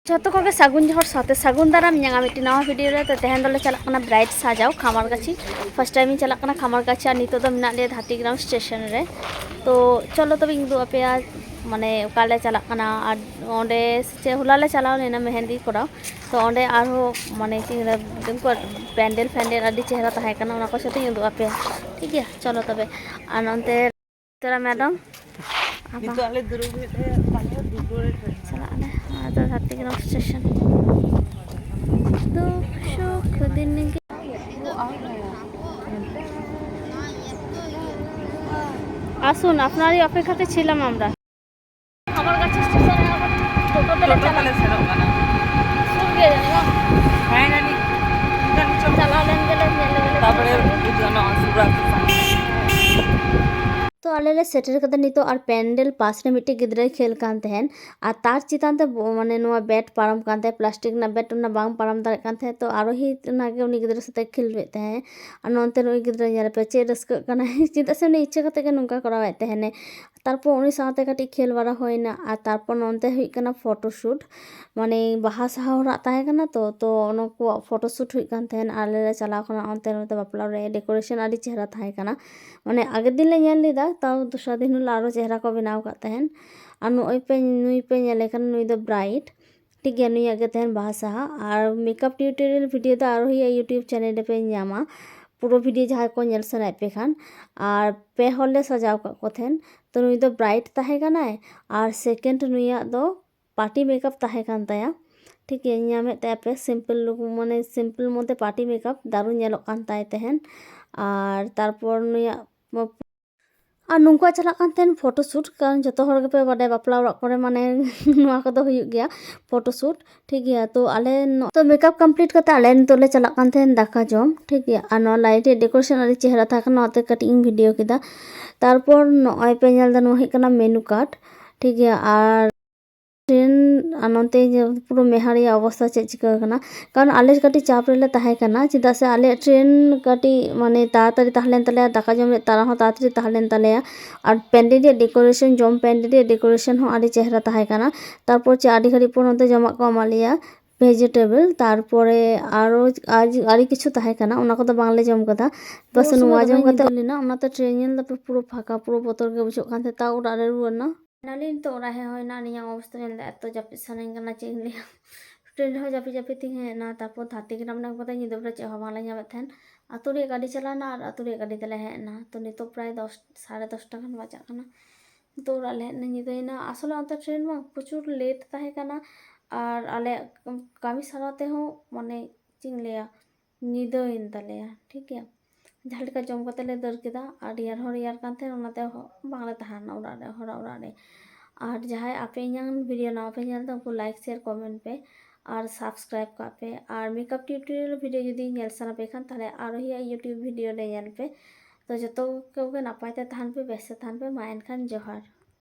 जतो को सागुन जोहर साथे सागुन दाराम ñanga मिट्टी नवा वीडियो रे तो तेहन दोले चला कना ब्राइट साजाओ खामारगाछी फर्स्ट टाइम इन चला कना खामारगाछी और नितो दो मिना ले हातीग्राम स्टेशन रे तो चलो तब इन दो अपेया माने ओकाले चला कना और ओंडे से हुलाले चलाओ लेना मेहंदी कराओ तो ओंडे आरो माने चिंगरा तुमको पैंडल फैंडल आदि चेहरा ताहे कना ओना को साथे इन दो अपेया ठीक है चलो तबे और ओंते तेरा madam itu ale dulu itu panjang dulu चला ने आदर हातीग्राम स्टेशन तो सुख दिन के আসুন আপনারই অপেক্ষাতে ছিলাম আমরা আমার কাছে স্টেশনে আবার টোটো পেলে seru kana শুন গিয়ে জানি না হ্যাঁ জানি চালালেন গেলে তারপরে জন্য সুরাত तो आले सेटर कदा नितो और पेंडल पास रे मिट्टी गिद्रे खेल कान तहन आ तार चितान ते माने नुआ बैट पारम कान ते प्लास्टिक ना बैट ना बांग पारम दारे कान ते तो आरो ही नागे उनी गिद्रे सते खेलवे तहन आ नोनते नुई गिद्रे ñale पे चे रस्क काना चिता से उनी इच्छा कते के नुका करावे तहने तारपर उनी साथे काटी खेल बारा होइना आ तारपर नोनते हुई कना फोटोशूट माने बाहा साहा होरा ताहे कना तो ओनको फोटोशूट हुई कान तहन आले चला कना ओनते नोते बापला रे डेकोरेशन आदि चेहरा थाहे कना माने आगे दिन ले ñel लिदा ताऊ दूसरा दिन आरो चेहरा को बनाव का तहन और नुई पे ñले कन नुई दो ब्राइट ठीक है नुई आगे तहन बाहा साहा और मेकअप ट्यूटोरियल वीडियो तो आरो ही यूट्यूब चैनल पे ñामा पूरा वीडियो जहाँ को ñel सनाय पे खान और पे हॉले सजाव का को तहन तो नुई दो ब्राइट ताहे कनाय और सेकंड नुईया दो पार्टी मेकअप ताहे कान ताया ठीक है ñामे ते पे सिंपल लुक माने सिंपल मते पार्टी मेकअप दारुन ñेलो कान ताय तहन और तारपर नुईया और नुका चला कान फोटोशूट कारण जो हर पे बाडे बापला ओरा करे माने नुआ को हुयुग गया फोटोशूट ठीक है तो आले तो मेकअप कंप्लीट करते आले नितोले चला कान दाका जम ठीक है और नो लाइट डेकोरेशन आदि चेहरा था नोते कटिंग वीडियो किदा तारपर नय पे ñel दा नो कना मेनू कार्ड ठीक है और ट्रेन नोते पूरा मेहारी अवस्था चे चिका कना कारण आले काटी चाप रेले ताहे कना चिदा से आले ट्रेन काटी माने तातारी ताहलेन तले दाका जम रे तारा हो तातारी ताहलेन तले और पेंडल डेकोरेशन जम पेंडल डेकोरेशन हो आदि चेहरा ताहे कना तारपर चे आदि घड़ी पर नोते जमा को मालिया वेजिटेबल तारपरे आरो आज आरी किछु ताहे कना ओना को तो बांगले जम कदा बस नुआ जम कते लेना ओना तो ट्रेन ñel दा पूरा फाका पूरा बोतल के बुझो कान ता उड़ा रे रुना नालिन तो ओरा है होइना निया अवस्था ñel दा तो जापि सानें कना चेन लिया ट्रेन हो जापि जापि तिंग है ना तारपर हाथी ग्राम ना पता नि दोबरे चे हवा ला ñamet थेन आतु रे गाड़ी चलाना और आतु रे गाड़ी तले है ना तो नितो प्राय 10 10:30 टाका बजा कना तो ओरा ले नि देना आसले अंत ट्रेन में प्रचुर लेट ताहे कना और आले कामी साराते हो माने चिंग लिया निदो इन तलेया ठीक है जहाँ का जम कते ले दर केदा और यार कानते ओनाते बांगले तहाना ओरा रे हरा ओरा रे और जहाँ आपे इन वीडियो ना पे ñel तो लाइक शेयर कमेंट पे और सब्सक्राइब का पे और मेकअप ट्यूटोरियल वीडियो जुदी ñel सना पे खान ताले आरो ही यूट्यूब वीडियो ले ñel पे तो जतो को नापायते तहान पे बेसे तहान पे मा एनखान जोहार।